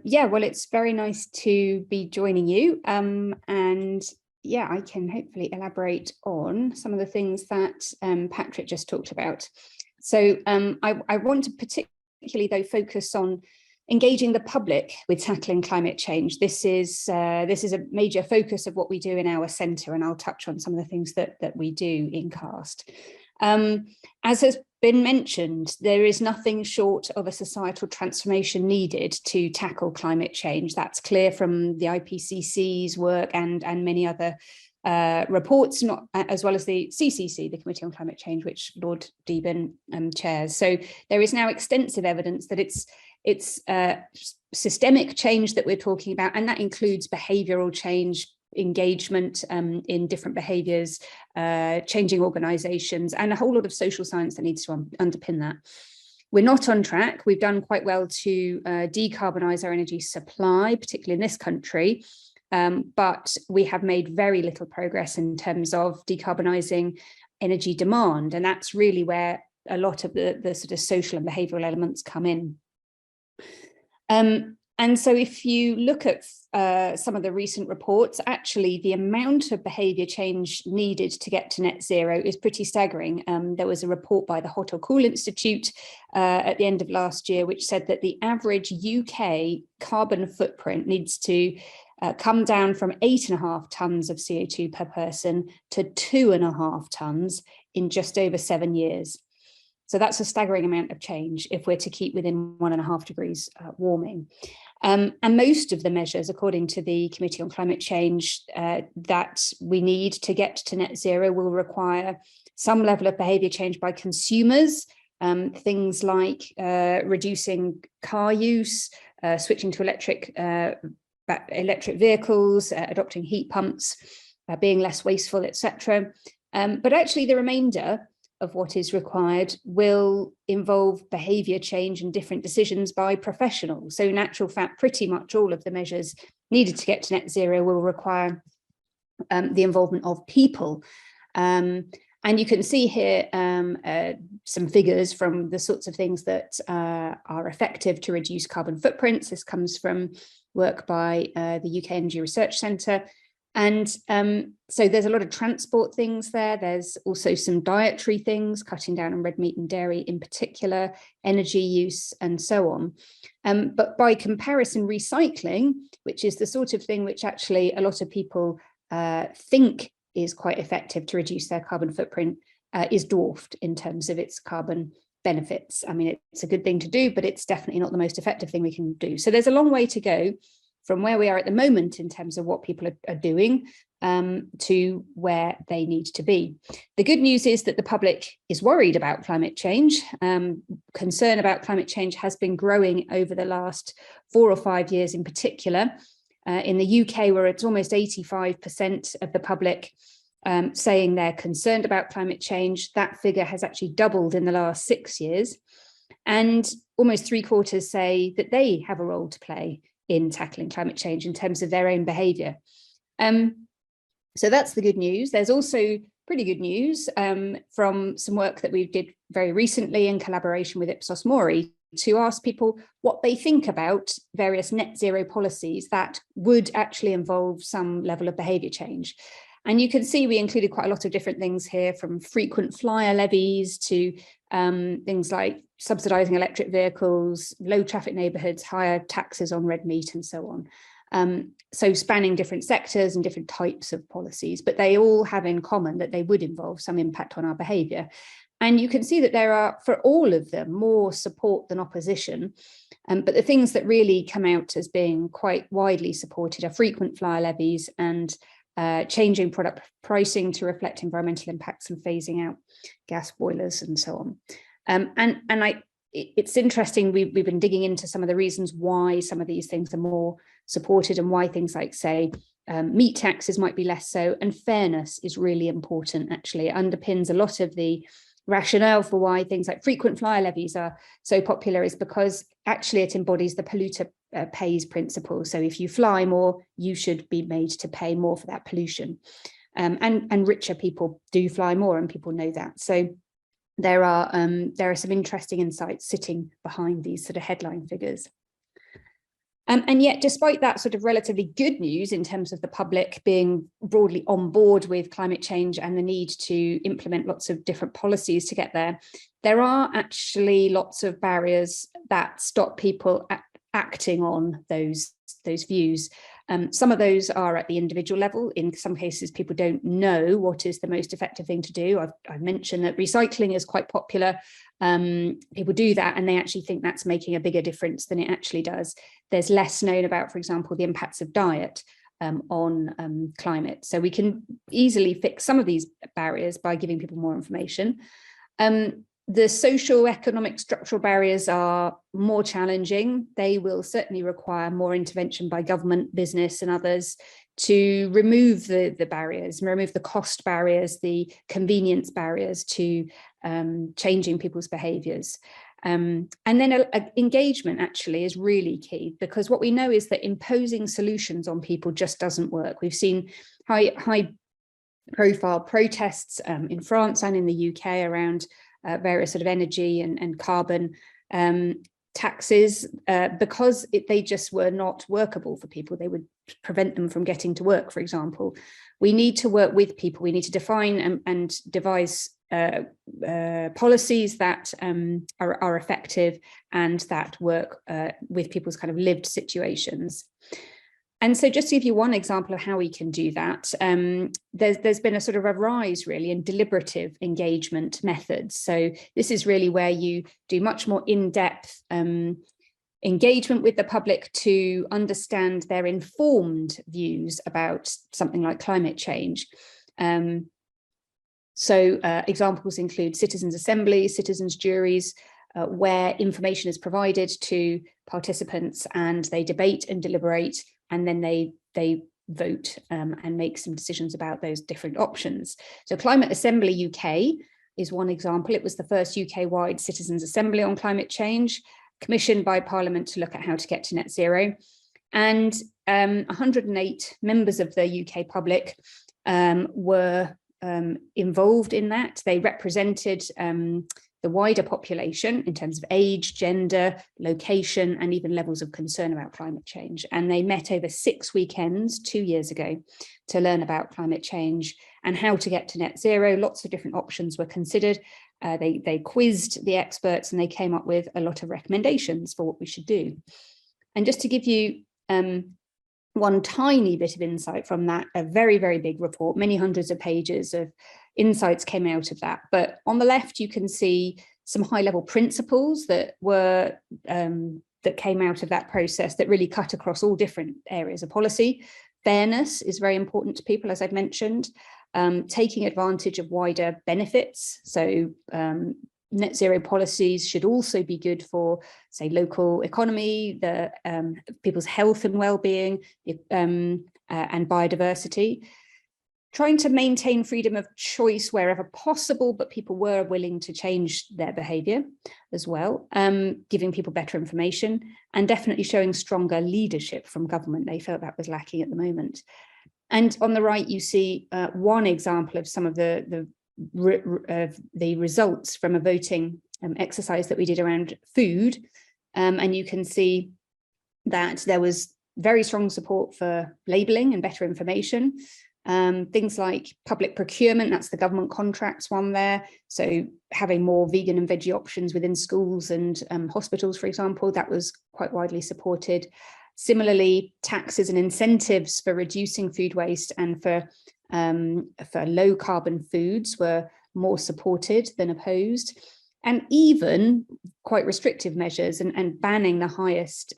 Yeah, well, it's very nice to be joining you. And yeah, I can hopefully elaborate on some of the things that Patrick just talked about. So I want to particularly, though, focus on engaging the public with tackling climate change. This is a major focus of what we do in our centre, and I'll touch on some of the things that we do in CAST. As has been mentioned, there is nothing short of a societal transformation needed to tackle climate change. That's clear from the IPCC's work and many other reports, not as well as the CCC, the Committee on Climate Change, which Lord Deben chairs. So there is now extensive evidence that it's systemic change that we're talking about, and that includes behavioural change, engagement in different behaviours, changing organisations, and a whole lot of social science that needs to underpin that. We're not on track. We've done quite well to decarbonise our energy supply, particularly in this country, but we have made very little progress in terms of decarbonising energy demand, and that's really where a lot of the sort of social and behavioural elements come in. And so if you look at some of the recent reports, actually the amount of behaviour change needed to get to net zero is pretty staggering. There was a report by the Hot or Cool Institute at the end of last year, which said that the average UK carbon footprint needs to come down from 8.5 tonnes of CO2 per person to 2.5 tonnes in just over 7 years. So that's a staggering amount of change if we're to keep within 1.5 degrees warming. And most of the measures, according to the Committee on Climate Change, that we need to get to net zero will require some level of behaviour change by consumers, things like reducing car use, switching to electric vehicles, adopting heat pumps, being less wasteful, etc. But actually the remainder of what is required will involve behaviour change and different decisions by professionals. So in actual fact, pretty much all of the measures needed to get to net zero will require the involvement of people. And you can see here some figures from the sorts of things that are effective to reduce carbon footprints. This comes from work by the UK Energy Research Centre. And so there's a lot of transport things there. There's also some dietary things, cutting down on red meat and dairy in particular, energy use and so on. But by comparison, recycling, which is the sort of thing which actually a lot of people think is quite effective to reduce their carbon footprint, is dwarfed in terms of its carbon benefits. I mean, it's a good thing to do, but it's definitely not the most effective thing we can do. So there's a long way to go from where we are at the moment in terms of what people are doing to where they need to be. The good news is that the public is worried about climate change. Concern about climate change has been growing over the last 4 or 5 years in particular. In the UK, where it's almost 85% of the public saying they're concerned about climate change, that figure has actually doubled in the last 6 years. And almost 3/4 say that they have a role to play in tackling climate change in terms of their own behaviour. So that's the good news. There's also pretty good news from some work that we did very recently in collaboration with Ipsos Mori to ask people what they think about various net zero policies that would actually involve some level of behaviour change. And you can see we included quite a lot of different things here, from frequent flyer levies to things like subsidising electric vehicles, low traffic neighbourhoods, higher taxes on red meat and so on. So spanning different sectors and different types of policies, but they all have in common that they would involve some impact on our behaviour. And you can see that there are, for all of them, more support than opposition. But the things that really come out as being quite widely supported are frequent flyer levies and changing product pricing to reflect environmental impacts and phasing out gas boilers and so on. It's interesting, we've been digging into some of the reasons why some of these things are more supported and why things like, say, meat taxes might be less so, and fairness is really important. Actually, it underpins a lot of the rationale for why things like frequent flyer levies are so popular, is because actually it embodies the polluter pays principle. So if you fly more, you should be made to pay more for that pollution. And richer people do fly more, and people know that. So there are some interesting insights sitting behind these sort of headline figures. And yet, despite that sort of relatively good news in terms of the public being broadly on board with climate change and the need to implement lots of different policies to get there, there are actually lots of barriers that stop people acting on those views. Some of those are at the individual level. In some cases, people don't know what is the most effective thing to do. I've mentioned that recycling is quite popular. People do that and they actually think that's making a bigger difference than it actually does. There's less known about, for example, the impacts of diet on climate. So we can easily fix some of these barriers by giving people more information. The socio-economic structural barriers are more challenging. They will certainly require more intervention by government, business and others to remove the barriers, remove the cost barriers, the convenience barriers to changing people's behaviours. And then engagement actually is really key, because what we know is that imposing solutions on people just doesn't work. We've seen high profile protests in France and in the UK around various sort of energy and carbon taxes because they just were not workable for people. They would prevent them from getting to work, for example. We need to work with people. We need to define and devise policies that are effective and that work with people's kind of lived situations. And so just to give you one example of how we can do that, there's been a sort of a rise really in deliberative engagement methods. So this is really where you do much more in-depth engagement with the public to understand their informed views about something like climate change. Examples include citizens' assemblies, citizens' juries, where information is provided to participants and they debate and deliberate, and then they vote and make some decisions about those different options. So Climate Assembly UK is one example. It was the first UK-wide citizens' assembly on climate change, commissioned by Parliament to look at how to get to net zero. And 108 members of the UK public were involved in that. They represented the wider population in terms of age, gender, location, and even levels of concern about climate change. And they met over 6 weekends 2 years ago to learn about climate change and how to get to net zero. Lots of different options were considered. They quizzed the experts and they came up with a lot of recommendations for what we should do. And just to give you one tiny bit of insight from that, a very, very big report, many hundreds of pages of insights came out of that. But on the left, you can see some high-level principles that were that came out of that process that really cut across all different areas of policy. Fairness is very important to people, as I've mentioned. Taking advantage of wider benefits. So net zero policies should also be good for, say, local economy, the people's health and well-being, and biodiversity. Trying to maintain freedom of choice wherever possible, but people were willing to change their behaviour as well, giving people better information, and definitely showing stronger leadership from government. They felt that was lacking at the moment. And on the right, you see one example of some of the results from a voting exercise that we did around food. And you can see that there was very strong support for labelling and better information. Things like public procurement, that's the government contracts one there. So having more vegan and veggie options within schools and hospitals, for example, that was quite widely supported. Similarly, taxes and incentives for reducing food waste and for low carbon foods were more supported than opposed. And even quite restrictive measures and banning the highest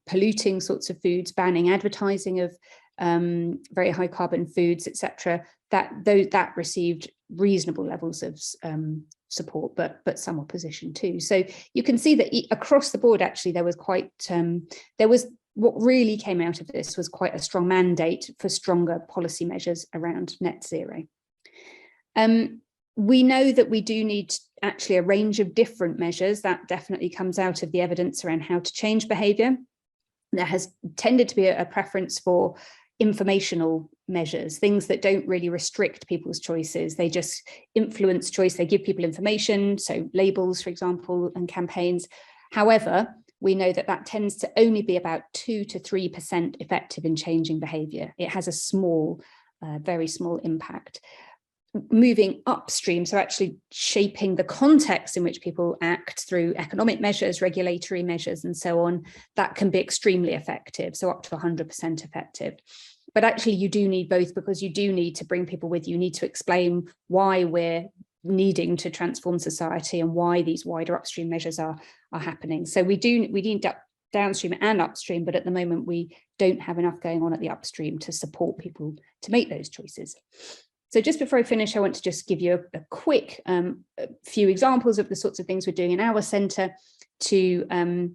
polluting sorts of foods, banning advertising of very high carbon foods, etc. That received reasonable levels of support, but some opposition too. So you can see that across the board, actually, there was what really came out of this was quite a strong mandate for stronger policy measures around net zero. We know that we do need actually a range of different measures. That definitely comes out of the evidence around how to change behaviour. There has tended to be a preference for informational measures, things that don't really restrict people's choices. They just influence choice. They give people information, so labels, for example, and campaigns. However, we know that that tends to only be about 2 to 3% effective in changing behaviour. It has a small, very small impact. Moving upstream, so actually shaping the context in which people act through economic measures, regulatory measures, and so on, that can be extremely effective, so up to 100% effective. But actually you do need both, because you do need to bring people with you. You need to explain why we're needing to transform society and why these wider upstream measures are happening. So we need downstream and upstream, but at the moment we don't have enough going on at the upstream to support people to make those choices. So just before I finish, I want to just give you a quick few examples of the sorts of things we're doing in our centre to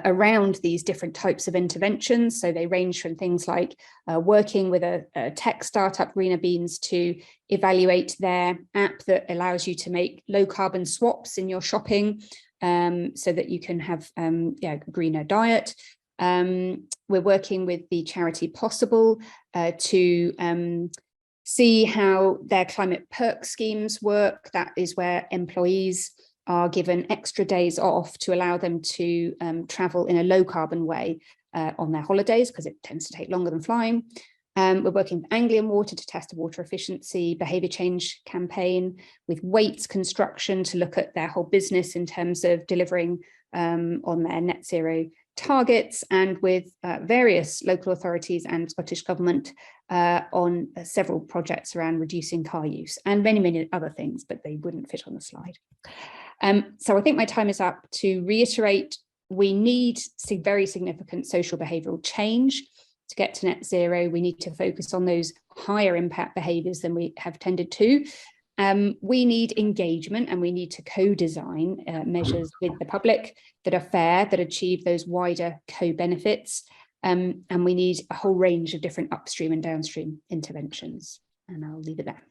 around these different types of interventions. So they range from things like working with a tech startup, Greener Beans, to evaluate their app that allows you to make low carbon swaps in your shopping so that you can have a greener diet. We're working with the charity Possible to see how their climate perk schemes work. That is where employees are given extra days off to allow them to travel in a low carbon way on their holidays, because it tends to take longer than flying. We're working with Anglian Water to test a water efficiency behaviour change campaign, with Waits Construction to look at their whole business in terms of delivering on their net zero targets, and with various local authorities and Scottish Government on several projects around reducing car use, and many, many other things, but they wouldn't fit on the slide. So I think my time is up. To reiterate, we need very significant social behavioural change to get to net zero. We need to focus on those higher impact behaviours than we have tended to. We need engagement, and we need to co-design measures with the public that are fair, that achieve those wider co-benefits. And we need a whole range of different upstream and downstream interventions. And I'll leave it there.